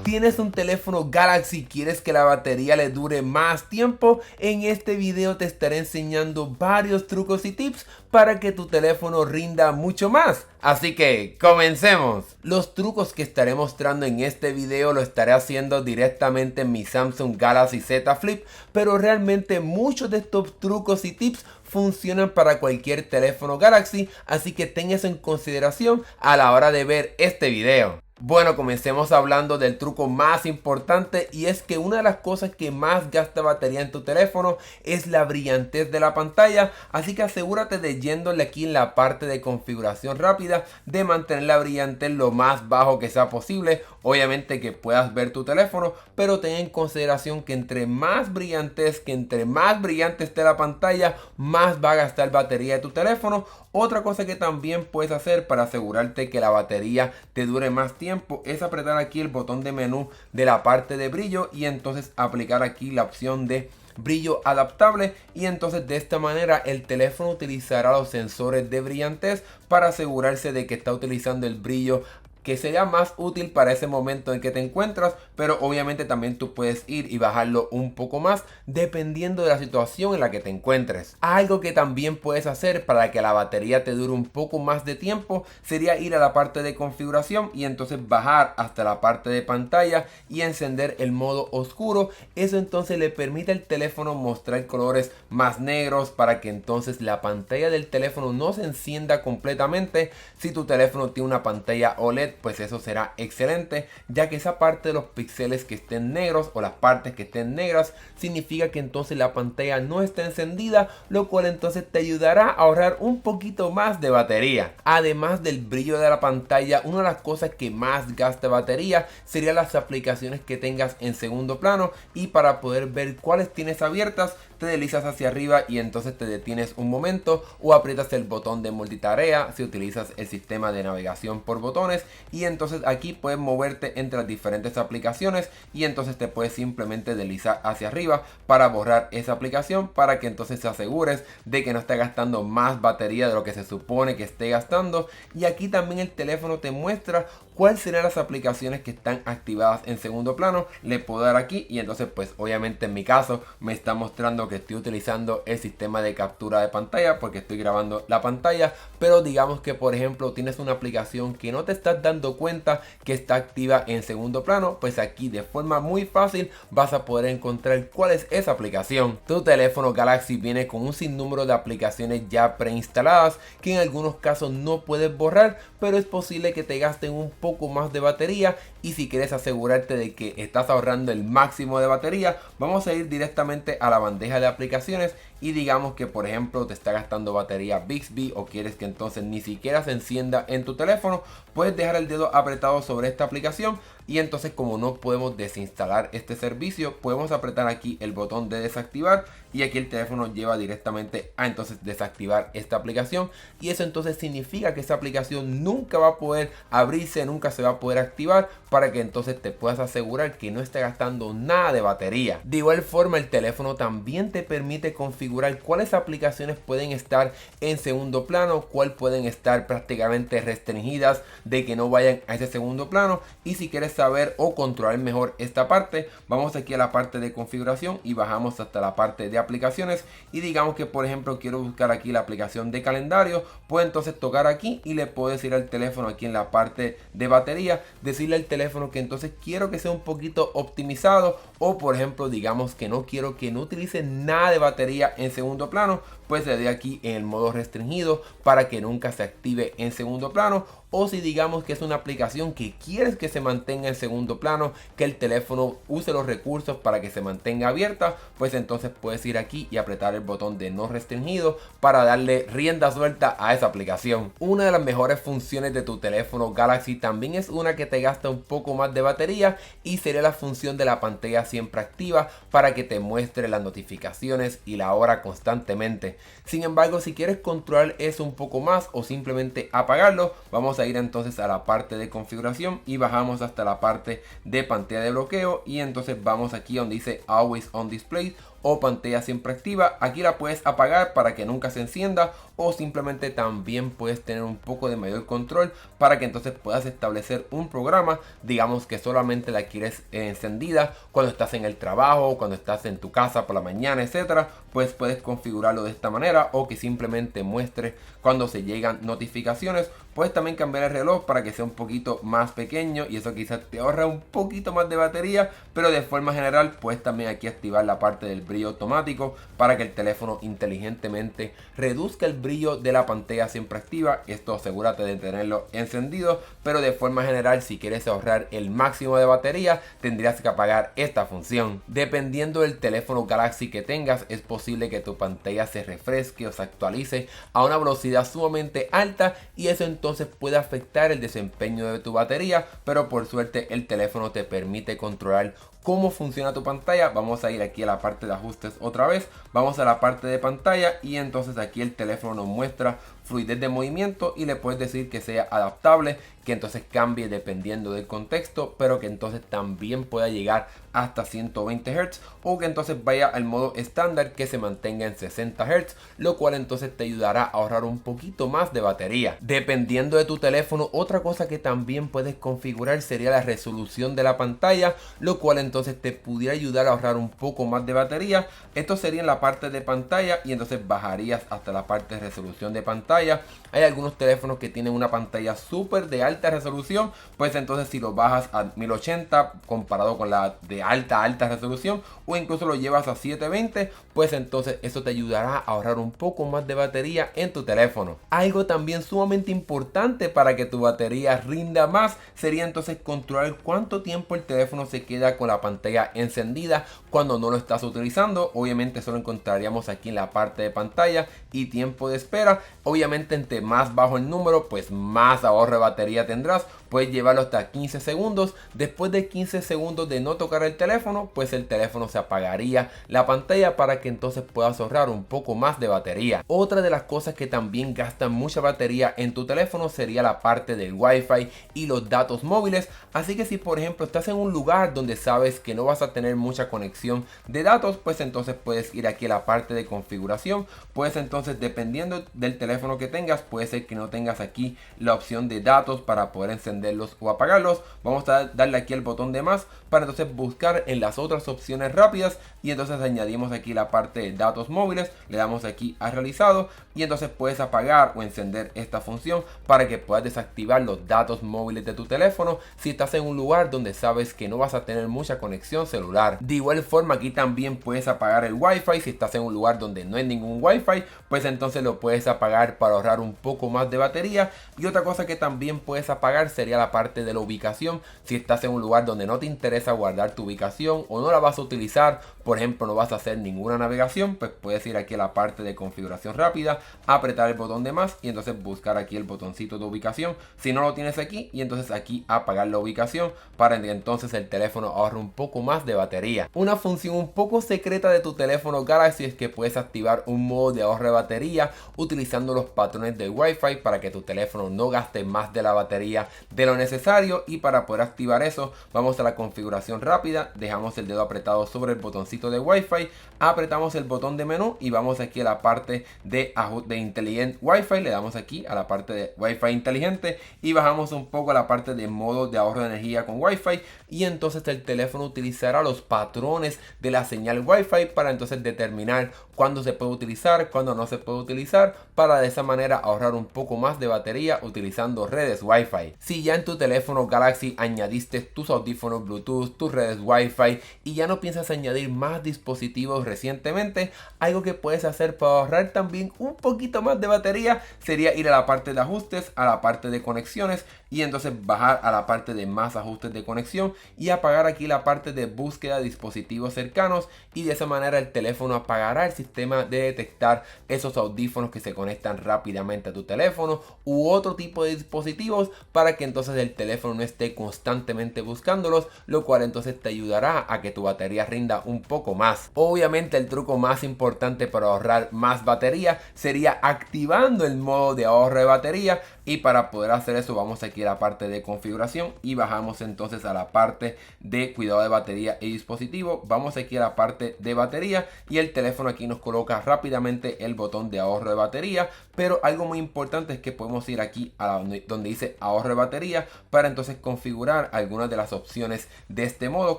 ¿Tienes un teléfono Galaxy y quieres que la batería le dure más tiempo? En este video te estaré enseñando varios trucos y tips para que tu teléfono rinda mucho más. Así que comencemos. Los trucos que estaré mostrando en este video lo estaré haciendo directamente en mi Samsung Galaxy Z Flip, pero realmente muchos de estos trucos y tips funcionan para cualquier teléfono Galaxy, así que ten eso en consideración a la hora de ver este video. Bueno, comencemos hablando del truco más importante, y es que una de las cosas que más gasta batería en tu teléfono es la brillantez de la pantalla, así que asegúrate de yéndole aquí en la parte de configuración rápida de mantener la brillantez lo más bajo que sea posible. Obviamente que puedas ver tu teléfono, pero ten en consideración que entre más brillante esté la pantalla, más va a gastar batería de tu teléfono. Otra cosa que también puedes hacer para asegurarte que la batería te dure más tiempo es apretar aquí el botón de menú de la parte de brillo y entonces aplicar aquí la opción de brillo adaptable, y entonces de esta manera el teléfono utilizará los sensores de brillantez para asegurarse de que está utilizando el brillo que sería más útil para ese momento en que te encuentras, pero obviamente también tú puedes ir y bajarlo un poco más dependiendo de la situación en la que te encuentres. Algo que también puedes hacer para que la batería te dure un poco más de tiempo sería ir a la parte de configuración y entonces bajar hasta la parte de pantalla y encender el modo oscuro. Eso entonces le permite al teléfono mostrar colores más negros para que entonces la pantalla del teléfono no se encienda completamente. Si tu teléfono tiene una pantalla OLED, pues eso será excelente, ya que esa parte de los píxeles que estén negros o las partes que estén negras significa que entonces la pantalla no está encendida, lo cual entonces te ayudará a ahorrar un poquito más de batería. Además del brillo de la pantalla, una de las cosas que más gasta batería serían las aplicaciones que tengas en segundo plano, y para poder ver cuáles tienes abiertas te deslizas hacia arriba y entonces te detienes un momento o aprietas el botón de multitarea si utilizas el sistema de navegación por botones, y entonces aquí puedes moverte entre las diferentes aplicaciones y entonces te puedes simplemente deslizar hacia arriba para borrar esa aplicación, para que entonces te asegures de que no esté gastando más batería de lo que se supone que esté gastando. Y aquí también el teléfono te muestra cuáles serán las aplicaciones que están activadas en segundo plano. Le puedo dar aquí y entonces pues obviamente en mi caso me está mostrando que estoy utilizando el sistema de captura de pantalla porque estoy grabando la pantalla, pero digamos que por ejemplo tienes una aplicación que no te estás dando cuenta que está activa en segundo plano, pues aquí de forma muy fácil vas a poder encontrar cuál es esa aplicación. Tu teléfono Galaxy viene con un sinnúmero de aplicaciones ya preinstaladas que en algunos casos no puedes borrar, pero es posible que te gasten un poco más de batería, y si quieres asegurarte de que estás ahorrando el máximo de batería, vamos a ir directamente a la bandeja de aplicaciones y digamos que por ejemplo te está gastando batería Bixby o quieres que entonces ni siquiera se encienda en tu teléfono, puedes dejar el dedo apretado sobre esta aplicación y entonces como no podemos desinstalar este servicio, podemos apretar aquí el botón de desactivar y aquí el teléfono lleva directamente a entonces desactivar esta aplicación, y eso entonces significa que esa aplicación nunca va a poder abrirse, nunca se va a poder activar, para que entonces te puedas asegurar que no esté gastando nada de batería. De igual forma el teléfono también te permite configurar cuáles aplicaciones pueden estar en segundo plano, cuáles pueden estar prácticamente restringidas de que no vayan a ese segundo plano, y si quieres saber o controlar mejor esta parte, vamos aquí a la parte de configuración y bajamos hasta la parte de aplicaciones y digamos que por ejemplo quiero buscar aquí la aplicación de calendario, puedo entonces tocar aquí y le puedo decir al teléfono aquí en la parte de batería, decirle al teléfono que entonces quiero que sea un poquito optimizado, o por ejemplo digamos que no quiero que no utilice nada de batería en segundo plano, pues le doy aquí en el modo restringido para que nunca se active en segundo plano. O si digamos que es una aplicación que quieres que se mantenga en segundo plano, que el teléfono use los recursos para que se mantenga abierta, pues entonces puedes ir aquí y apretar el botón de no restringido para darle rienda suelta a esa aplicación. Una de las mejores funciones de tu teléfono Galaxy también es una que te gasta un poco más de batería, y sería la función de la pantalla siempre activa para que te muestre las notificaciones y la hora constantemente. Sin embargo, si quieres controlar eso un poco más o simplemente apagarlo, vamos a ir entonces a la parte de configuración y bajamos hasta la parte de pantalla de bloqueo, y entonces vamos aquí donde dice Always on Display o pantalla siempre activa, aquí la puedes apagar para que nunca se encienda, o simplemente también puedes tener un poco de mayor control para que entonces puedas establecer un programa, digamos que solamente la quieres encendida cuando estás en el trabajo, cuando estás en tu casa por la mañana, etcétera, pues puedes configurarlo de esta manera, o que simplemente muestre cuando se llegan notificaciones. Puedes también cambiar el reloj para que sea un poquito más pequeño y eso quizás te ahorra un poquito más de batería, pero de forma general puedes también aquí activar la parte del brillo automático para que el teléfono inteligentemente reduzca el brillo de la pantalla siempre activa. Esto asegúrate de tenerlo encendido, pero de forma general si quieres ahorrar el máximo de batería tendrías que apagar esta función. Dependiendo del teléfono Galaxy que tengas, es posible que tu pantalla se refresque o se actualice a una velocidad sumamente alta y eso entonces puede afectar el desempeño de tu batería, pero por suerte el teléfono te permite controlar cómo funciona tu pantalla. Vamos a ir aquí a la parte de ajustes otra vez, vamos a la parte de pantalla y entonces aquí el teléfono nos muestra fluidez de movimiento y le puedes decir que sea adaptable, que entonces cambie dependiendo del contexto, pero que entonces también pueda llegar hasta 120 Hz o que entonces vaya al modo estándar que se mantenga en 60 Hz, lo cual entonces te ayudará a ahorrar un poquito más de batería. Dependiendo de tu teléfono, otra cosa que también puedes configurar sería la resolución de la pantalla, lo cual entonces te pudiera ayudar a ahorrar un poco más de batería. Esto sería en la parte de pantalla y entonces bajarías hasta la parte de resolución de pantalla. Hay algunos teléfonos que tienen una pantalla súper de alta resolución, pues entonces si lo bajas a 1080 comparado con la de alta resolución, o incluso lo llevas a 720, pues entonces eso te ayudará a ahorrar un poco más de batería en tu teléfono. Algo también sumamente importante para que tu batería rinda más sería entonces controlar cuánto tiempo el teléfono se queda con la pantalla encendida cuando no lo estás utilizando. Obviamente eso lo encontraríamos aquí en la parte de pantalla y tiempo de espera. Obviamente entre más bajo el número, pues más ahorro de batería tendrás. Puedes llevarlo hasta 15 segundos. Después de 15 segundos de no tocar el teléfono, pues el teléfono se apagaría la pantalla para que entonces puedas ahorrar un poco más de batería. Otra de las cosas que también gastan mucha batería en tu teléfono sería la parte del Wi-Fi y los datos móviles. Así que si por ejemplo estás en un lugar donde sabes que no vas a tener mucha conexión de datos, pues entonces puedes ir aquí a la parte de configuración. Pues entonces dependiendo del teléfono que tengas, puede ser que no tengas aquí la opción de datos para poder encenderlos o apagarlos. Vamos a darle aquí al botón de más para entonces buscar en las otras opciones rápidas y entonces añadimos aquí la parte de datos móviles, le damos aquí a realizado y entonces puedes apagar o encender esta función para que puedas desactivar los datos móviles de tu teléfono si estás en un lugar donde sabes que no vas a tener mucha conexión celular. De igual forma aquí también puedes apagar el Wi-Fi si estás en un lugar donde no hay ningún Wi-Fi, pues entonces lo puedes apagar para ahorrar un poco más de batería. Y otra cosa que también puedes apagar sería la parte de la ubicación. Si estás en un lugar donde no te interesa guardar tu ubicación o no la vas a utilizar, por ejemplo no vas a hacer ninguna navegación, pues puedes ir aquí a la parte de configuración rápida, apretar el botón de más y entonces buscar aquí el botoncito de ubicación si no lo tienes aquí, y entonces aquí apagar la ubicación para que entonces el teléfono ahorre un poco más de batería. Una función un poco secreta de tu teléfono Galaxy es que puedes activar un modo de ahorro de batería utilizando los patrones del Wi-Fi para que tu teléfono no gaste más de la batería de lo necesario. Y para poder activar eso, vamos a la configuración rápida, dejamos el dedo apretado sobre el botoncito de Wi-Fi, apretamos el botón de menú y vamos aquí a la parte de inteligente Wi-Fi, le damos aquí a la parte de Wi-Fi inteligente y bajamos un poco a la parte de modo de ahorro de energía con Wi-Fi, y entonces el teléfono utilizará los patrones de la señal Wi-Fi para entonces determinar cuándo se puede utilizar, cuándo no se puede utilizar, para de esa manera ahorrar un poco más de batería utilizando redes Wi-Fi. Si ya en tu teléfono Galaxy añadiste tus audífonos Bluetooth, tus redes Wi-Fi y ya no piensas añadir más dispositivos recientemente, algo que puedes hacer para ahorrar también un poquito más de batería sería ir a la parte de ajustes, a la parte de conexiones y entonces bajar a la parte de más ajustes de conexión y apagar aquí la parte de búsqueda de dispositivos cercanos, y de esa manera el teléfono apagará el sistema de detectar esos audífonos que se conectan rápidamente a tu teléfono u otro tipo de dispositivos, para que entonces el teléfono no esté constantemente buscándolos, lo cual entonces te ayudará a que tu batería rinda un poco más. Obviamente el truco más importante para ahorrar más batería sería activando el modo de ahorro de batería, y para poder hacer eso vamos aquí aquí a la parte de configuración y bajamos entonces a la parte de cuidado de batería y dispositivo. Vamos aquí a la parte de batería y el teléfono aquí nos coloca rápidamente el botón de ahorro de batería, pero algo muy importante es que podemos ir aquí a donde dice ahorro de batería para entonces configurar algunas de las opciones de este modo,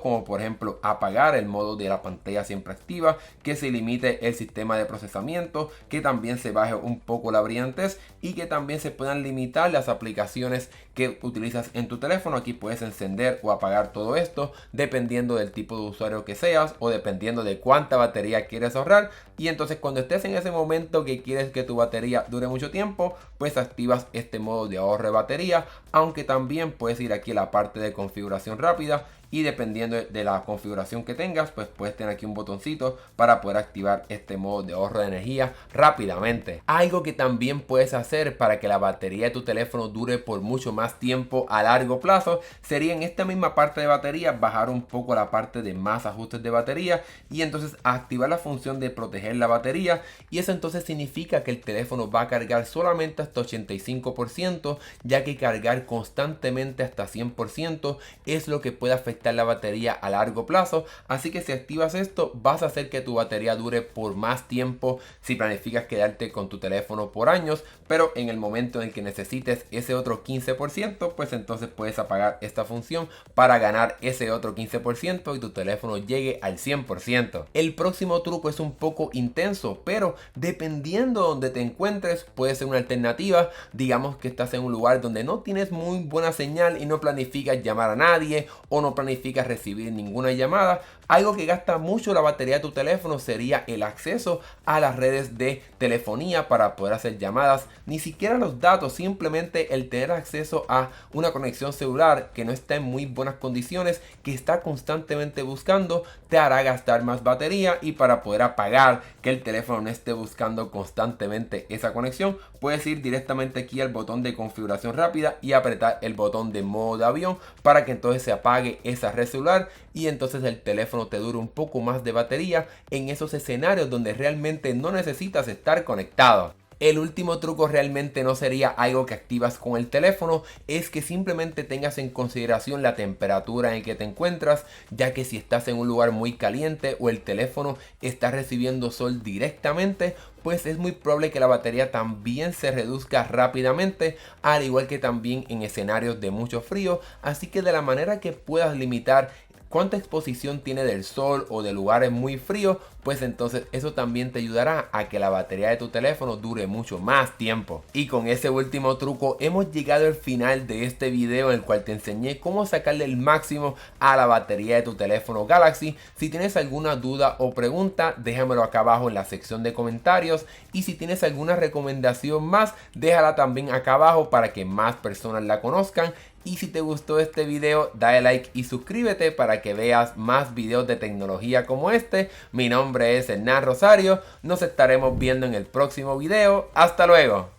como por ejemplo apagar el modo de la pantalla siempre activa, que se limite el sistema de procesamiento, que también se baje un poco la brillantez y que también se puedan limitar las aplicaciones que utilizas en tu teléfono. Aquí puedes encender o apagar todo esto dependiendo del tipo de usuario que seas o dependiendo de cuánta batería quieres ahorrar, y entonces cuando estés en ese momento que quieres que tu batería dure mucho tiempo, pues activas este modo de ahorro de batería, aunque también puedes ir aquí a la parte de configuración rápida y dependiendo de la configuración que tengas, pues puedes tener aquí un botoncito para poder activar este modo de ahorro de energía rápidamente. Algo que también puedes hacer para que la batería de tu teléfono dure por mucho más tiempo a largo plazo sería en esta misma parte de batería bajar un poco la parte de más ajustes de batería y entonces activar la función de proteger la batería, y eso entonces significa que el teléfono va a cargar solamente hasta 85%, ya que cargar constantemente hasta 100% es lo que puede afectar la batería a largo plazo. Así que si activas esto vas a hacer que tu batería dure por más tiempo si planificas quedarte con tu teléfono por años, pero en el momento en el que necesites ese otro 15%, pues entonces puedes apagar esta función para ganar ese otro 15% y tu teléfono llegue al 100%. El próximo truco es un poco intenso, pero dependiendo de donde te encuentres puede ser una alternativa. Digamos que estás en un lugar donde no tienes muy buena señal y no planificas llamar a nadie o no planificas recibir ninguna llamada. Algo que gasta mucho la batería de tu teléfono sería el acceso a las redes de telefonía para poder hacer llamadas. Ni siquiera los datos, simplemente el tener acceso a una conexión celular que no está en muy buenas condiciones, que está constantemente buscando, te hará gastar más batería. Y para poder apagar que el teléfono no esté buscando constantemente esa conexión, puedes ir directamente aquí al botón de configuración rápida y apretar el botón de modo de avión para que entonces se apague esa red celular y entonces el teléfono te dure un poco más de batería en esos escenarios donde realmente no necesitas estar conectado. El último truco realmente no sería algo que activas con el teléfono, es que simplemente tengas en consideración la temperatura en que te encuentras, ya que si estás en un lugar muy caliente o el teléfono está recibiendo sol directamente, pues es muy probable que la batería también se reduzca rápidamente, al igual que también en escenarios de mucho frío. Así que de la manera que puedas limitar cuánta exposición tiene del sol o de lugares muy fríos, pues entonces eso también te ayudará a que la batería de tu teléfono dure mucho más tiempo. Y con ese último truco hemos llegado al final de este video en el cual te enseñé cómo sacarle el máximo a la batería de tu teléfono Galaxy. Si tienes alguna duda o pregunta, déjamelo acá abajo en la sección de comentarios, y si tienes alguna recomendación más, déjala también acá abajo para que más personas la conozcan. Y si te gustó este video, dale like y suscríbete para que veas más videos de tecnología como este. Mi nombre es Hernán Rosario, nos estaremos viendo en el próximo video. Hasta luego.